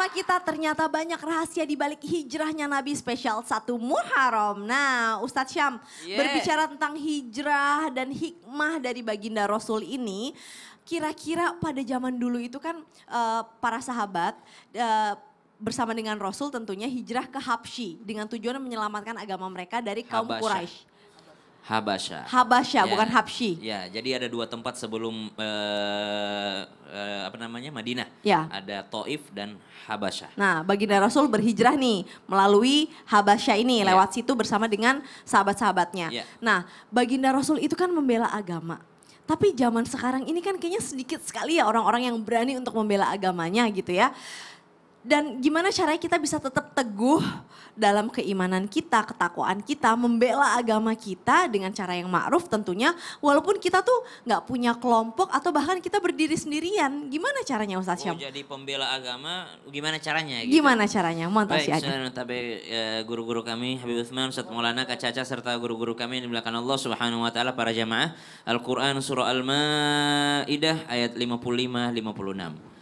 bersama kita ternyata banyak rahasia di balik hijrahnya Nabi spesial 1 Muharram. Nah Ustadz Syam berbicara tentang hijrah dan hikmah dari baginda Rasul ini. Kira-kira pada zaman dulu itu kan para sahabat bersama dengan Rasul tentunya hijrah ke Habsyi dengan tujuan menyelamatkan agama mereka dari kaum Quraisy. Habasyah. Habasyah, ya. Bukan Habsyi. Ya, jadi ada 2 tempat sebelum Madinah. Ya. Ada Taif dan Habasyah. Nah, baginda Rasul berhijrah nih melalui Habasyah ini lewat situ bersama dengan sahabat-sahabatnya. Ya. Nah, baginda Rasul itu kan membela agama. Tapi zaman sekarang ini kan kayaknya sedikit sekali ya orang-orang yang berani untuk membela agamanya gitu ya. Dan gimana caranya kita bisa tetap teguh dalam keimanan kita, ketakwaan kita, membela agama kita dengan cara yang ma'ruf tentunya. Walaupun kita tuh gak punya kelompok atau bahkan kita berdiri sendirian. Gimana caranya Ustadz Syam? Jadi pembela agama gimana caranya? Gitu? Gimana caranya? Baik, guru-guru kami, Habib Utsman, Ustadz Maulana, Kak Caca, serta guru-guru kami yang dimulakan Allah Subhanahu Wa Taala, para jamaah. Al-Quran surah Al-Ma'idah ayat 55-56.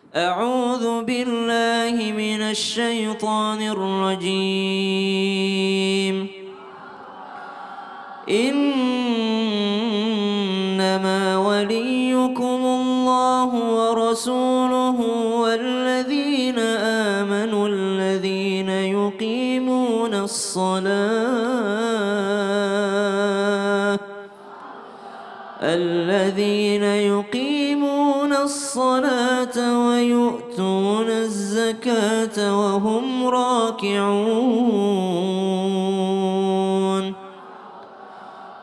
أعوذ بالله من الشيطان الرجيم إنما وليكم الله ورسوله والذين آمنوا الذين يقيمون الصلاة ويؤتون الزكاة وهم راكعون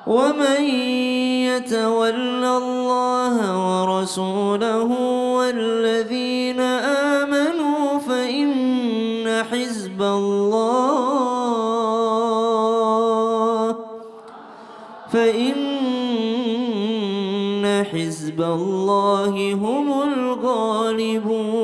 ومن يتول الله ورسوله والذين آمنوا فإن حزب الله هم الغالبون.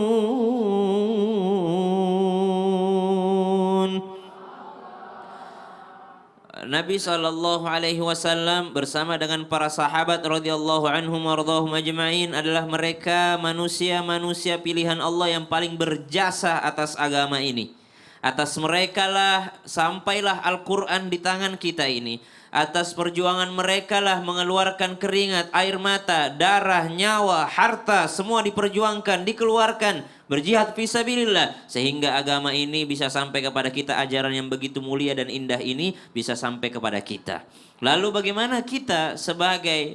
Nabi SAW bersama dengan para sahabat radhiyallahu anhum wardhahum ajma'in adalah mereka manusia-manusia pilihan Allah yang paling berjasa atas agama ini. Atas mereka lah sampailah Al-Quran di tangan kita ini. Atas perjuangan mereka lah mengeluarkan keringat, air mata, darah, nyawa, harta, semua diperjuangkan, dikeluarkan, berjihad fisabilillah sehingga agama ini bisa sampai kepada kita, ajaran yang begitu mulia dan indah ini bisa sampai kepada kita. Lalu bagaimana kita sebagai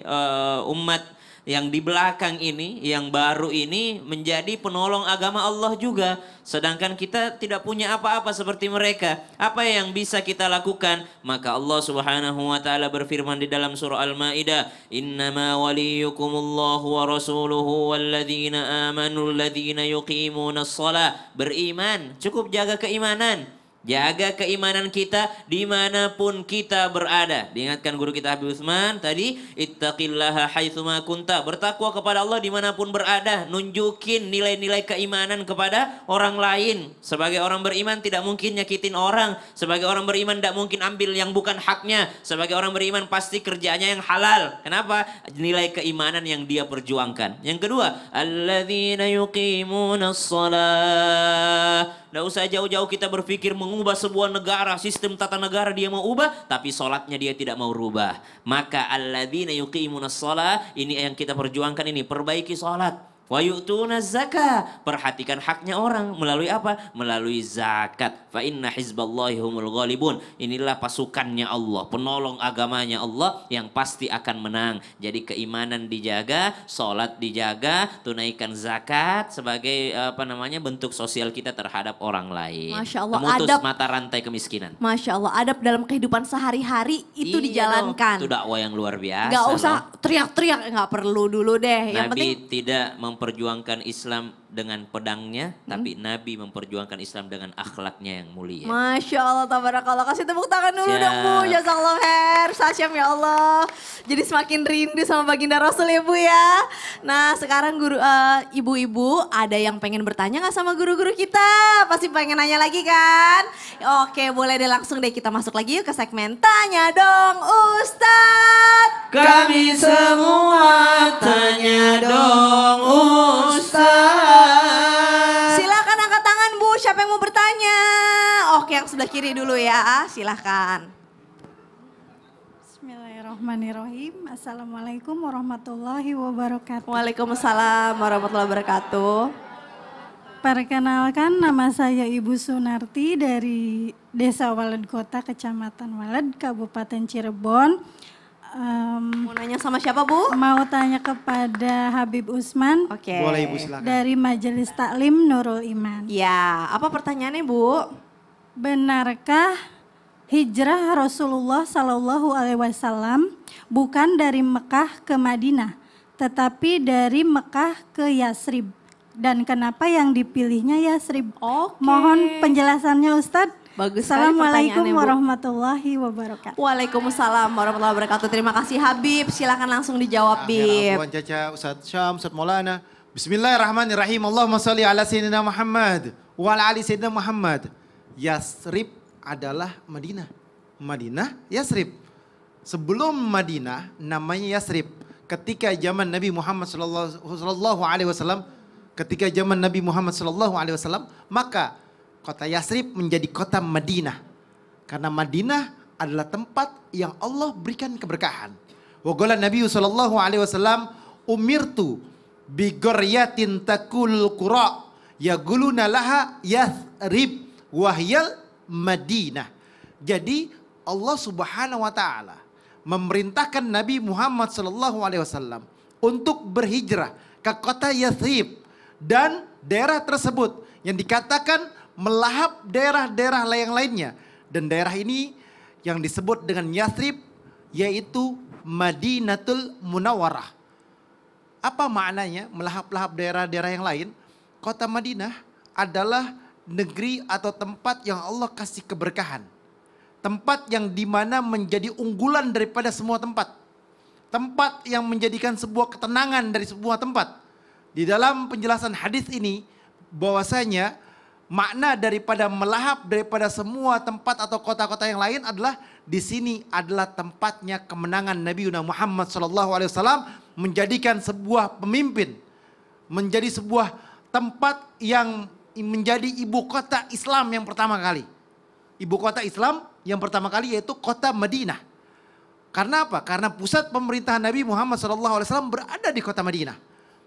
umat yang di belakang ini, yang baru ini menjadi penolong agama Allah juga. Sedangkan kita tidak punya apa-apa seperti mereka. Apa yang bisa kita lakukan? Maka Allah Subhanahu wa taala berfirman di dalam surah Al-Maidah, "Innama waliyukumullahu wa rasuluhu walladzina amanu alladzina yuqimunas shalah." Beriman, cukup jaga keimanan. Jaga keimanan kita dimanapun kita berada. Diingatkan guru kita Habib Utsman tadi, ittaqillaha haitsuma kunta. Bertakwa kepada Allah dimanapun berada. Nunjukin nilai-nilai keimanan kepada orang lain. Sebagai orang beriman tidak mungkin nyakitin orang. Sebagai orang beriman tidak mungkin ambil yang bukan haknya. Sebagai orang beriman pasti kerjanya yang halal. Kenapa? Nilai keimanan yang dia perjuangkan. Yang kedua, alladzina yuqimunas shalah. Tidak usah jauh-jauh kita berpikir mengubah sebuah negara, sistem tata negara dia mau ubah, tapi sholatnya dia tidak mau rubah. Maka alladzina yuqimunas shalah, ini yang kita perjuangkan ini, perbaiki sholat. Wa yu'tuna zakah, perhatikan haknya orang melalui apa? Melalui zakat. Fa inna hizballahi humul ghalibun. Inilah pasukannya Allah, penolong agamanya Allah yang pasti akan menang. Jadi keimanan dijaga, salat dijaga, tunaikan zakat sebagai bentuk sosial kita terhadap orang lain. Masya Allah, memutus adab, mata rantai kemiskinan. Masya Allah, adab dalam kehidupan sehari-hari itu dijalankan. Itu dakwah yang luar biasa. Gak usah teriak-teriak, gak perlu dulu deh. Yang Nabi penting tidak memperjuangkan Islam dengan pedangnya, tapi Nabi memperjuangkan Islam dengan akhlaknya yang mulia. Masya Allah, tabarakallah. Kasih tepuk tangan dulu dong Bu, jazakallah khair. Sasyam ya Allah. Jadi semakin rindu sama baginda Rasul ya Bu ya. Nah sekarang guru, ibu-ibu ada yang pengen bertanya gak sama guru-guru kita? Pasti pengen nanya lagi kan? Oke boleh deh, langsung deh kita masuk lagi yuk ke segmen Tanya Dong Ustadz. Kami semua tanya dong Ustadz. Silakan angkat tangan Bu siapa yang mau bertanya? Oke, yang sebelah kiri dulu ya, silahkan. Bismillahirrahmanirrahim. Assalamualaikum warahmatullahi wabarakatuh. Waalaikumsalam warahmatullahi wabarakatuh. Perkenalkan, nama saya Ibu Sunarti dari Desa Waled Kota, Kecamatan Waled, Kabupaten Cirebon. Mau nanya sama siapa, Bu? Mau tanya kepada Habib Usman. Oke. Boleh Ibu silakan. Dari Majelis Taklim Nurul Iman. Ya, apa pertanyaannya, Bu? Benarkah hijrah Rasulullah Sallallahu Alaihi Wasallam bukan dari Mekah ke Madinah, tetapi dari Mekah ke Yasrib? Dan kenapa yang dipilihnya Yasrib? Oke. Mohon penjelasannya Ustadz. Bagus sekali Assalamualaikum pertanyaannya, Bu. warahmatullahi wabarakatuh. Waalaikumsalam warahmatullahi wabarakatuh. Terima kasih Habib. Silakan langsung dijawab, Bib. Afwan Caca, Ustaz Syam, Ustaz Maulana. Bismillahirrahmanirrahim. Allahumma salli ala Sayyidina Muhammad wa ala ali Sayyidina Muhammad. Yasrib adalah Madinah. Madinah, Yasrib. Sebelum Madinah namanya Yasrib. Ketika zaman Nabi Muhammad sallallahu alaihi wasallam, maka kota Yasrib menjadi kota Madinah. Karena Madinah adalah tempat yang Allah berikan keberkahan. Wa qala Nabi sallallahu alaihi wasallam, umirtu bi qaryatin takul qura yaquluna laha Yasrib wahyal Madinah. Jadi Allah Subhanahu wa taala memerintahkan Nabi Muhammad sallallahu alaihi wasallam untuk berhijrah ke kota Yasrib dan daerah tersebut yang dikatakan melahap daerah-daerah yang lainnya. Dan daerah ini yang disebut dengan Yasrib yaitu Madinatul Munawwarah. Apa maknanya melahap-lahap daerah-daerah yang lain? Kota Madinah adalah negeri atau tempat yang Allah kasih keberkahan. Tempat yang dimana menjadi unggulan daripada semua tempat. Tempat yang menjadikan sebuah ketenangan dari sebuah tempat. Di dalam penjelasan hadis ini bahwasanya makna daripada melahap daripada semua tempat atau kota-kota yang lain adalah di sini adalah tempatnya kemenangan Nabi Muhammad SAW menjadikan sebuah pemimpin, menjadi sebuah tempat yang menjadi ibu kota Islam yang pertama kali. Ibu kota Islam yang pertama kali yaitu kota Madinah. Karena apa? Karena pusat pemerintahan Nabi Muhammad SAW berada di kota Madinah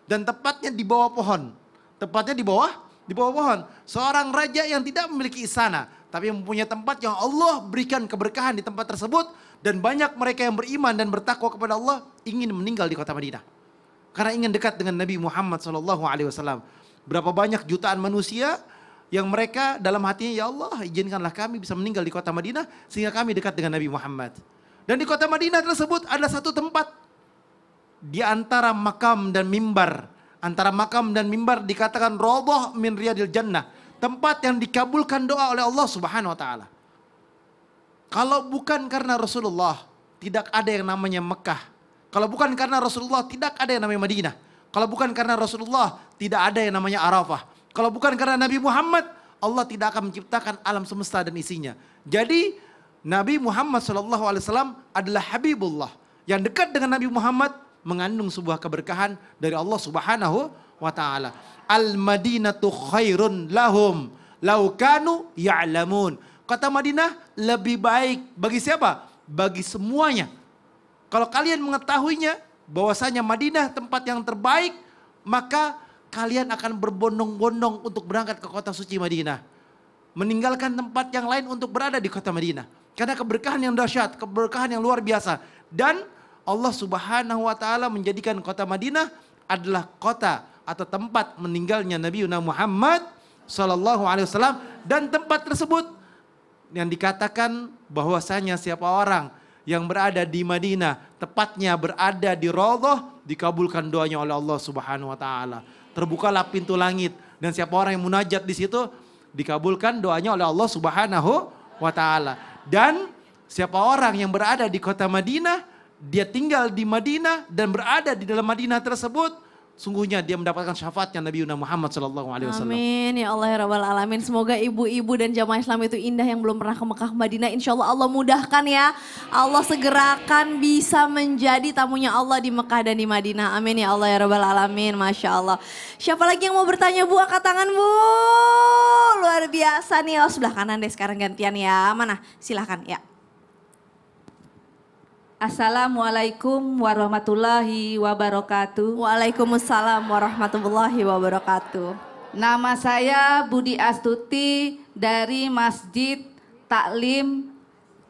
dan tepatnya di bawah pohon. Tepatnya di bawah pohon. Seorang raja yang tidak memiliki istana, tapi yang mempunyai tempat yang Allah berikan keberkahan di tempat tersebut. Dan banyak mereka yang beriman dan bertakwa kepada Allah ingin meninggal di kota Madinah. Karena ingin dekat dengan Nabi Muhammad SAW. Berapa banyak jutaan manusia yang mereka dalam hatinya, ya Allah izinkanlah kami bisa meninggal di kota Madinah sehingga kami dekat dengan Nabi Muhammad. Dan di kota Madinah tersebut ada satu tempat di antara makam dan mimbar. Antara makam dan mimbar dikatakan Raudhah min Riyadil Jannah. Tempat yang dikabulkan doa oleh Allah Subhanahu wa taala. Kalau bukan karena Rasulullah, tidak ada yang namanya Mekah. Kalau bukan karena Rasulullah, tidak ada yang namanya Madinah. Kalau bukan karena Rasulullah, tidak ada yang namanya Arafah. Kalau bukan karena Nabi Muhammad, Allah tidak akan menciptakan alam semesta dan isinya. Jadi Nabi Muhammad SAW adalah Habibullah. Yang dekat dengan Nabi Muhammad mengandung sebuah keberkahan dari Allah Subhanahu wa taala. Al-Madinatu khairun lahum law kanu ya'lamun. Kota Madinah lebih baik bagi siapa? Bagi semuanya. Kalau kalian mengetahuinya bahwasanya Madinah tempat yang terbaik, maka kalian akan berbondong-bondong untuk berangkat ke kota suci Madinah. Meninggalkan tempat yang lain untuk berada di kota Madinah. Karena keberkahan yang dahsyat, keberkahan yang luar biasa. Dan Allah Subhanahu wa taala menjadikan kota Madinah adalah kota atau tempat meninggalnya Nabi Muhammad sallallahu alaihi wasallam, dan tempat tersebut yang dikatakan bahwasanya siapa orang yang berada di Madinah, tepatnya berada di Raudhah, dikabulkan doanya oleh Allah Subhanahu wa taala. Terbukalah pintu langit dan siapa orang yang munajat di situ dikabulkan doanya oleh Allah Subhanahu wa taala. Dan siapa orang yang berada di kota Madinah, dia tinggal di Madinah dan berada di dalam Madinah tersebut, sungguhnya dia mendapatkan syafaatnya Nabi Muhammad sallallahu alaihi wasallam. Amin ya Allah ya Rabbal Alamin. Semoga ibu-ibu dan jamaah Islam itu indah yang belum pernah ke Mekah Madinah. Insya Allah Allah mudahkan ya. Allah segerakan bisa menjadi tamunya Allah di Mekah dan di Madinah. Amin ya Allah ya Rabbal Alamin. Masya Allah. Siapa lagi yang mau bertanya Bu? Angkat tangan Bu. Luar biasa nih. Oh sebelah kanan deh sekarang gantian ya. Mana? Silahkan ya. Assalamualaikum warahmatullahi wabarakatuh. Waalaikumsalam warahmatullahi wabarakatuh. Nama saya Budi Astuti dari Masjid Taklim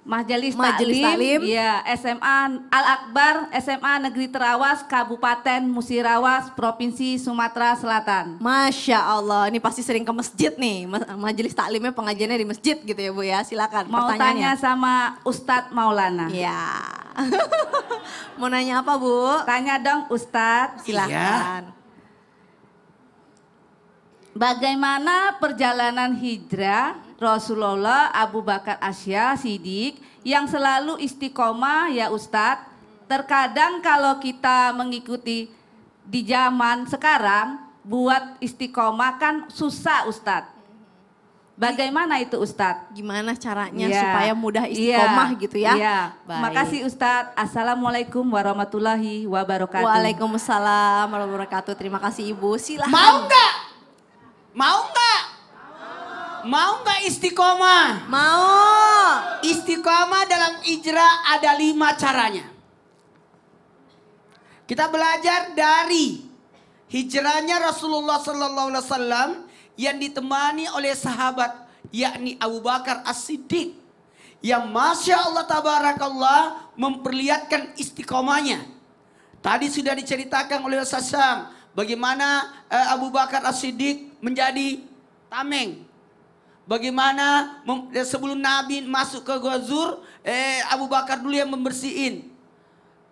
Majelis Taklim, ya SMA Al Akbar SMA Negeri Terawas Kabupaten Musirawas Provinsi Sumatera Selatan. Masya Allah, ini pasti sering ke masjid nih. Majelis taklimnya pengajiannya di masjid gitu ya Bu ya. Silakan Mau tanya sama Ustadz Maulana. Ya. Mau nanya apa Bu? Tanya dong Ustadz. Silakan. Bagaimana perjalanan hijrah Rasulullah Abu Bakar Asya Siddiq yang selalu istiqomah ya Ustadz. Terkadang kalau kita mengikuti di zaman sekarang buat istiqomah kan susah Ustadz. Bagaimana itu Ustadz? Gimana caranya Ya, supaya mudah istiqomah gitu ya? Iya. Baik. Makasih Ustadz. Assalamualaikum warahmatullahi wabarakatuh. Waalaikumsalam warahmatullahi wabarakatuh. Terima kasih Ibu. Silahkan. Mau nggak? Mau nggak? Mau nggak istiqomah? Mau. Istiqomah dalam hijrah ada 5 caranya. Kita belajar dari hijrahnya Rasulullah Sallallahu Alaihi Wasallam yang ditemani oleh sahabat yakni Abu Bakar As-Siddiq yang Masya Allah Tabarakallah memperlihatkan istiqomahnya. Tadi sudah diceritakan oleh Ustaz Syam bagaimana Abu Bakar As-Siddiq menjadi tameng. Bagaimana sebelum Nabi masuk ke Gua Zur, Abu Bakar dulu yang membersihin.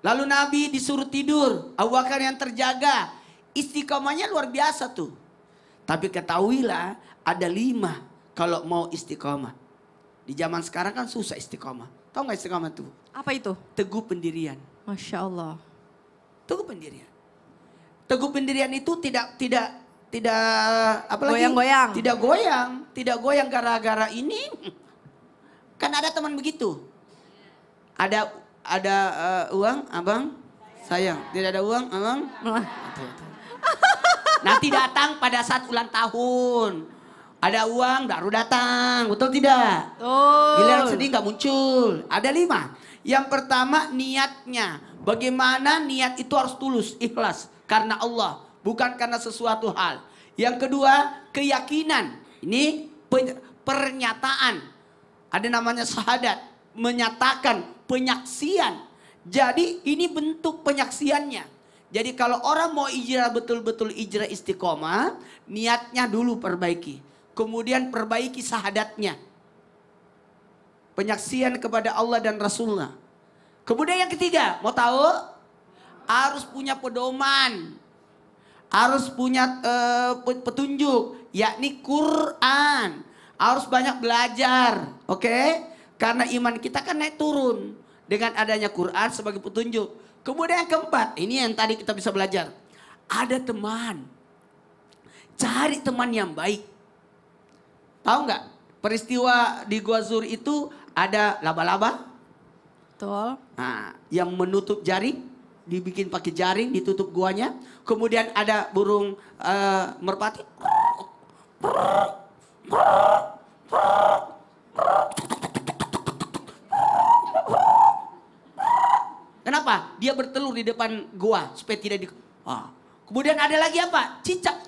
Lalu Nabi disuruh tidur, Abu Bakar yang terjaga. Istiqomahnya luar biasa tuh. Tapi ketahuilah ada 5 kalau mau istiqomah. Di zaman sekarang kan susah istiqomah. Tahu nggak istiqomah tuh? Apa itu? Teguh pendirian. Masya Allah. Teguh pendirian. Teguh pendirian itu tidak apalagi Goyang-goyang. tidak goyang gara-gara ini. Kan ada teman begitu. Ada uang, Abang? Sayang, tidak ada uang, Abang? Nanti datang pada saat ulang tahun. Ada uang baru datang, betul tidak? Giliran sedih nggak muncul. Ada 5. Yang pertama niatnya. Bagaimana niat itu harus tulus, ikhlas. Karena Allah, bukan karena sesuatu hal. Yang kedua, keyakinan. Ini pernyataan. Ada namanya syahadat. Menyatakan penyaksian. Jadi ini bentuk penyaksiannya. Jadi kalau orang mau hijrah betul-betul hijrah istiqomah, niatnya dulu perbaiki. Kemudian perbaiki syahadatnya. Penyaksian kepada Allah dan Rasulullah. Kemudian yang ketiga, mau tahu? Harus punya pedoman. Harus punya petunjuk, yakni Quran. Harus banyak belajar, oke? Karena iman kita kan naik turun dengan adanya Quran sebagai petunjuk. Kemudian yang keempat, ini yang tadi kita bisa belajar. Ada teman. Cari teman yang baik. Tahu nggak? Peristiwa di Gua Zur itu ada laba-laba. Betul. Nah, yang menutup jaring, dibikin pakai jaring, ditutup guanya. Kemudian ada burung merpati. Kenapa? Dia bertelur di depan gua supaya tidak di. Kemudian ada lagi apa? Cicak.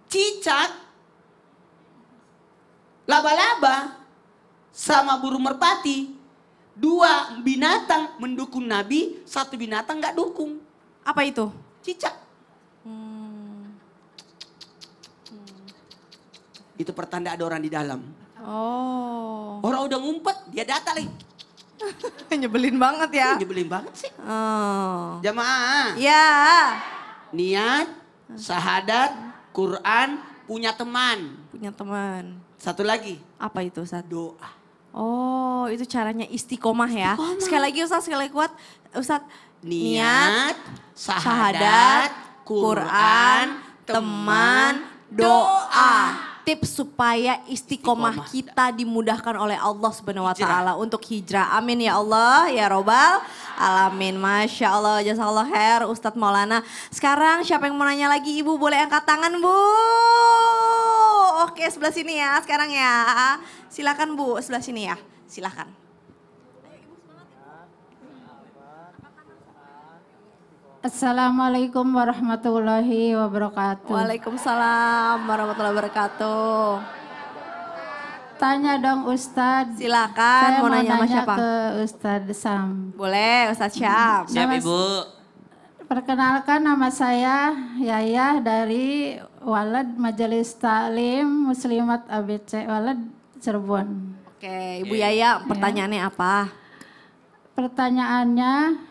Cicak, laba-laba, sama burung merpati. 2 binatang mendukung Nabi, 1 binatang nggak dukung. Apa itu? Cicak. Itu pertanda ada orang di dalam. Oh. Orang udah ngumpet, dia datang lagi. Nyebelin banget ya. Nyebelin banget sih. Oh. Jamaah, Ya. niat, syahadat, Quran, punya teman. Punya teman. Satu lagi, Apa itu Ustaz? doa. Oh itu caranya istiqomah ya. Sekali lagi Ustaz, sekali lagi kuat. Ustaz, Niat, syahadat, Quran, teman, doa. Tips supaya istiqomah kita dimudahkan oleh Allah Subhanahu wa taala untuk hijrah. Amin ya Allah, ya Robbal alamin. Masya Allah, jazakallah khair Ustadz Maulana. Sekarang siapa yang mau nanya lagi? Ibu boleh angkat tangan, Bu. Oke, sebelah sini ya sekarang ya. Silakan Bu, sebelah sini ya. Silakan. Assalamualaikum warahmatullahi wabarakatuh. Waalaikumsalam warahmatullahi wabarakatuh. Tanya dong Ustadz. Silakan, Saya mau nanya sama siapa? ke Ustadz Sam. Boleh, Ustadz Syam. Siap Ibu. Perkenalkan, nama saya Yayah dari Walad Majelis Taklim Muslimat ABC Walad Cirebon. Oke, Ibu Yaya, pertanyaannya apa? Pertanyaannya,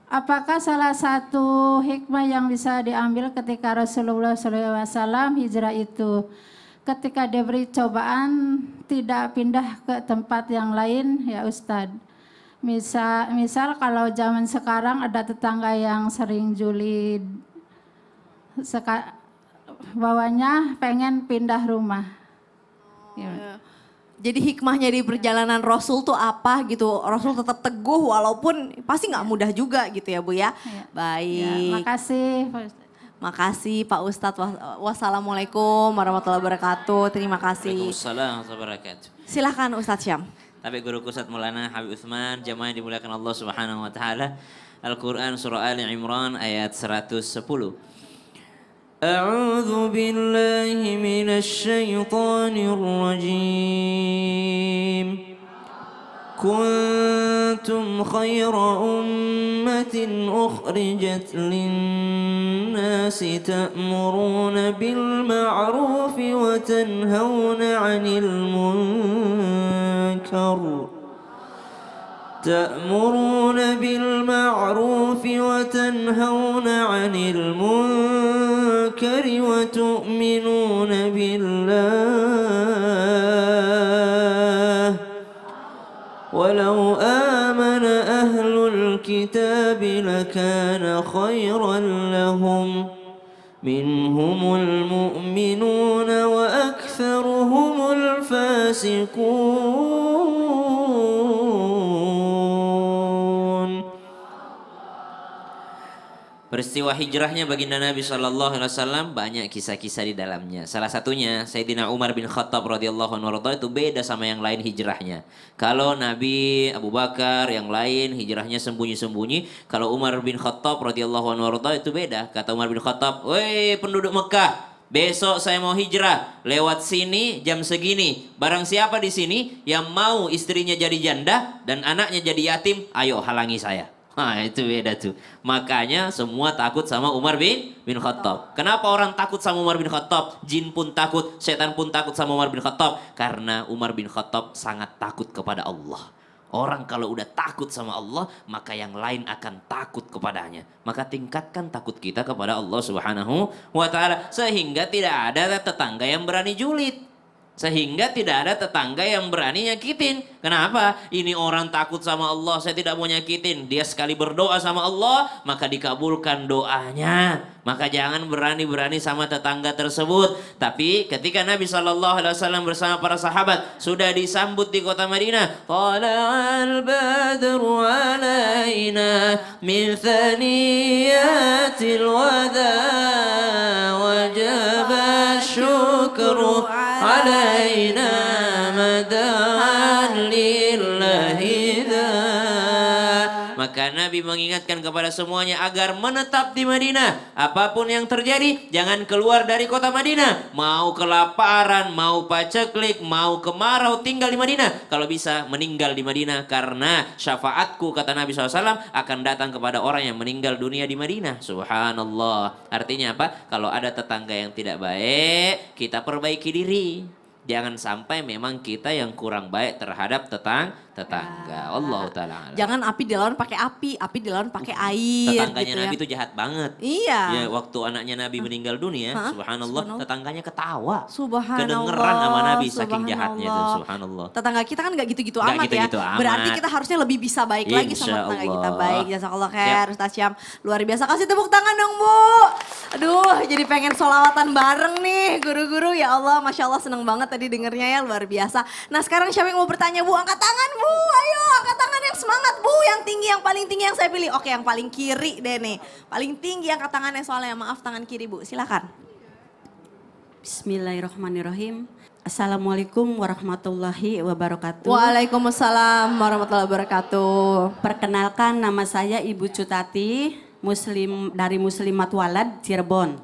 apakah salah satu hikmah yang bisa diambil ketika Rasulullah SAW hijrah itu ketika diberi cobaan tidak pindah ke tempat yang lain ya Ustadz? Misal kalau zaman sekarang ada tetangga yang sering julid, bawahnya pengen pindah rumah. Ya. Jadi hikmahnya di perjalanan Rasul tuh apa gitu? Rasul tetap teguh walaupun pasti nggak mudah juga gitu ya Bu ya. Ya. Baik. Ya, makasih. Makasih Pak Ustadz. Wassalamualaikum warahmatullahi wabarakatuh. Terima kasih. Waalaikumsalam warahmatullahi wabarakatuh. Silahkan Ustadz Syam. Tapi guru Ustadz Maulana Habib Utsman, jamaah yang dimuliakan Allah Subhanahu wa taala. Al-Qur'an surah Ali Imran ayat 110. أعوذ بالله من الشيطان الرجيم كنتم خير أمة أخرجت للناس تأمرون بالمعروف وتنهون عن المنكر تأمرون بالمعروف وتنهون عن المنكر وتؤمنون بالله ولو آمن أهل الكتاب لكان خيرا لهم منهم المؤمنون وأكثرهم الفاسقون. Peristiwa hijrahnya baginda Nabi Shallallahu Alaihi Wasallam banyak kisah-kisah di dalamnya. Salah satunya Sayyidina Umar bin Khattab radhiyallahu anhu itu beda sama yang lain hijrahnya. Kalau Nabi Abu Bakar yang lain hijrahnya sembunyi-sembunyi. Kalau Umar bin Khattab radhiyallahu anhu itu beda. Kata Umar bin Khattab, "Woi penduduk Mekah, besok saya mau hijrah lewat sini jam segini. Barang siapa di sini yang mau istrinya jadi janda dan anaknya jadi yatim, ayo halangi saya." Nah itu beda tuh. Makanya semua takut sama Umar bin Khattab. Kenapa orang takut sama Umar bin Khattab? Jin pun takut, setan pun takut sama Umar bin Khattab. Karena Umar bin Khattab sangat takut kepada Allah. Orang kalau udah takut sama Allah, maka yang lain akan takut kepadanya. Maka tingkatkan takut kita kepada Allah Subhanahu wa taala sehingga tidak ada tetangga yang berani julid. Sehingga tidak ada tetangga yang berani nyakitin. Kenapa? Ini orang takut sama Allah, saya tidak mau nyakitin. Dia sekali berdoa sama Allah, maka dikabulkan doanya. Maka jangan berani-berani sama tetangga tersebut. Tapi ketika Nabi SAW bersama para sahabat sudah disambut di kota Madinah. Tala'al badru alaina min thaniyatil wada wajaba syukru alaina madaan lillahi dha. Maka Nabi mengingatkan kepada semuanya agar menetap di Madinah. Apapun yang terjadi, jangan keluar dari kota Madinah. Mau kelaparan, mau paceklik, mau kemarau, tinggal di Madinah. Kalau bisa meninggal di Madinah karena syafaatku, kata Nabi SAW, akan datang kepada orang yang meninggal dunia di Madinah. Subhanallah. Artinya apa? Kalau ada tetangga yang tidak baik, kita perbaiki diri. Jangan sampai memang kita yang kurang baik terhadap tetangga. Allah Ta'ala alam. Jangan api dilawan pakai api dilawan pakai air. Tetangganya gitu Nabi ya. itu jahat banget. Iya. Ya, waktu anaknya Nabi meninggal dunia, subhanallah, tetangganya ketawa. Subhanallah. Kedengeran sama Nabi saking jahatnya itu, Subhanallah. subhanallah. Tetangga kita kan gak gitu-gitu Nggak amat gitu-gitu ya. amat. Berarti kita harusnya lebih bisa baik lagi sama Insya tetangga kita. Allah. Baik, jazakallah khair Siap. Ustaz Syam. Luar biasa, kasih tepuk tangan dong Bu. Aduh, jadi pengen sholawatan bareng nih guru-guru. Ya Allah, Masya Allah seneng banget tadi dengernya ya, luar biasa. Nah sekarang siapa yang mau bertanya Bu? Angkat tangan Bu, ayo angkat tangan yang semangat Bu. Yang tinggi, yang paling tinggi yang saya pilih. Oke, yang paling kiri deh nih. Paling tinggi angkat tangannya soalnya, maaf tangan kiri Bu, silakan. Bismillahirrahmanirrahim. Assalamualaikum warahmatullahi wabarakatuh. Waalaikumsalam warahmatullahi wabarakatuh. Perkenalkan, nama saya Ibu Cutati, Muslim dari Muslimat Walad Cirebon.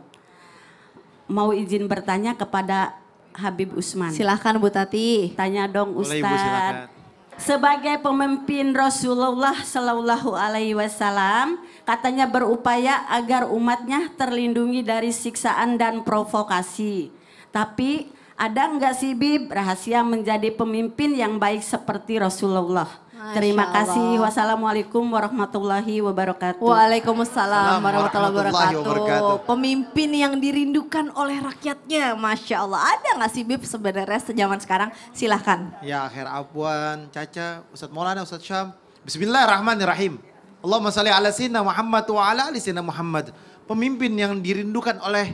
Mau izin bertanya kepada Habib Usman. Silahkan Bu Tati. Tanya dong Boleh, Ibu, silakan. Ustadz. Sebagai pemimpin Rasulullah Shallallahu Alaihi Wasallam, katanya berupaya agar umatnya terlindungi dari siksaan dan provokasi. Tapi ada nggak sih Bib rahasia menjadi pemimpin yang baik seperti Rasulullah? Masya Terima Allah. kasih. Wassalamualaikum warahmatullahi wabarakatuh. Waalaikumsalam warahmatullahi warahmatullahi wabarakatuh. wabarakatuh. Pemimpin yang dirindukan oleh rakyatnya, Masya Allah. Ada nggak sih Bib sebenarnya sejaman sekarang? Silahkan. Ya, Khair Afwan, Caca, Ustadz Maulana, Ustadz Syam. Bismillahirrahmanirrahim. Allahumma salli ala sayyidina Muhammad wa ala ali sayyidina Muhammad. Pemimpin yang dirindukan oleh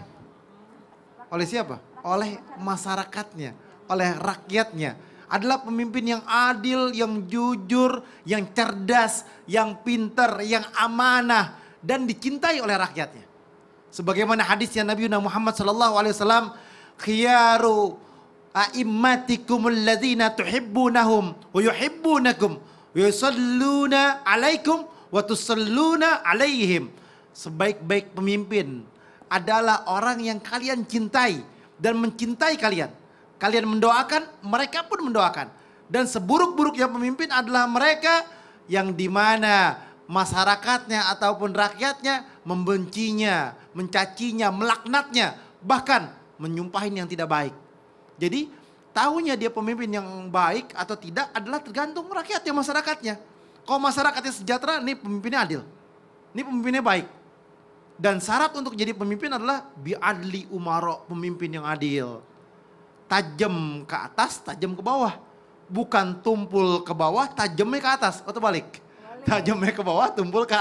siapa? Oleh masyarakatnya, oleh rakyatnya. Adalah pemimpin yang adil, yang jujur, yang cerdas, yang pintar, yang amanah. Dan dicintai oleh rakyatnya. Sebagaimana hadisnya Nabi Muhammad SAW. Khiyaru a'immatikum alladhina tuhibbunahum wa yuhibbunakum. Wa yusalluna alaikum wa tusalluna alaihim. Sebaik-baik pemimpin adalah orang yang kalian cintai dan mencintai kalian. Kalian mendoakan, mereka pun mendoakan. Dan seburuk-buruknya pemimpin adalah mereka yang dimana masyarakatnya ataupun rakyatnya membencinya, mencacinya, melaknatnya. Bahkan menyumpahin yang tidak baik. Jadi tahunya dia pemimpin yang baik atau tidak adalah tergantung rakyatnya, masyarakatnya. Kalau masyarakatnya sejahtera, ini pemimpinnya adil. Ini pemimpinnya baik. Dan syarat untuk jadi pemimpin adalah bi'adli umaro, pemimpin yang adil. Tajam ke atas, tajam ke bawah. Bukan tumpul ke bawah, tajamnya ke atas. Atau balik. Tajamnya ke bawah, tumpul ke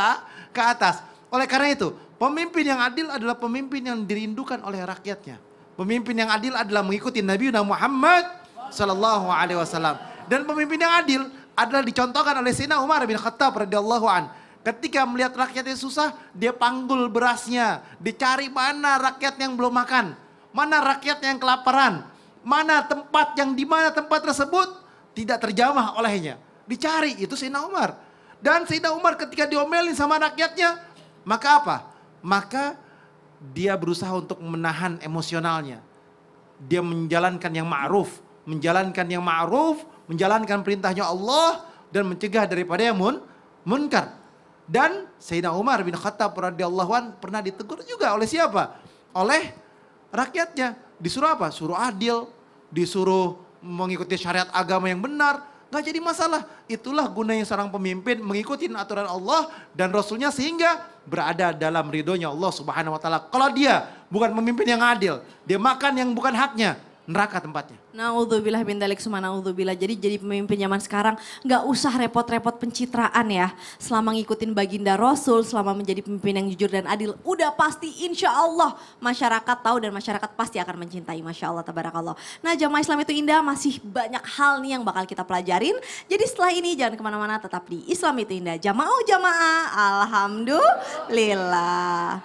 atas. Oleh karena itu, pemimpin yang adil adalah pemimpin yang dirindukan oleh rakyatnya. Pemimpin yang adil adalah mengikuti Nabi Muhammad Sallallahu Alaihi Wasallam. Dan pemimpin yang adil adalah dicontohkan oleh Sayyidina Umar bin Khattab radhiyallahu an. Ketika melihat rakyatnya susah, dia panggul berasnya. Dicari mana rakyat yang belum makan. Mana rakyat yang kelaparan. Mana tempat yang di mana tempat tersebut tidak terjamah olehnya. Dicari, itu Sayyidina Umar. Dan Sayyidina Umar ketika diomelin sama rakyatnya, maka apa? Maka dia berusaha untuk menahan emosionalnya. Dia menjalankan yang ma'ruf. Menjalankan perintahnya Allah dan mencegah daripada yang munkar. Dan Sayyidina Umar bin Khattab radhiyallahu an pernah ditegur juga oleh siapa? Oleh rakyatnya. Disuruh apa? Suruh adil, disuruh mengikuti syariat agama yang benar. Gak jadi masalah. Itulah gunanya seorang pemimpin mengikuti aturan Allah dan Rasulnya sehingga berada dalam ridhonya Allah Subhanahu Wa Taala. Kalau dia bukan pemimpin yang adil, dia makan yang bukan haknya, neraka tempatnya. Naudzubillah min dzalik summa naudzubillah. Jadi pemimpin zaman sekarang nggak usah repot-repot pencitraan ya. Selama ngikutin baginda Rasul, selama menjadi pemimpin yang jujur dan adil, udah pasti insya Allah masyarakat tahu dan masyarakat pasti akan mencintai. Masya Allah, tabarakallah. Nah, jamaah Islam itu indah, masih banyak hal nih yang bakal kita pelajarin. Jadi setelah ini jangan kemana-mana, tetap di Islam itu indah. Jamaah, alhamdulillah.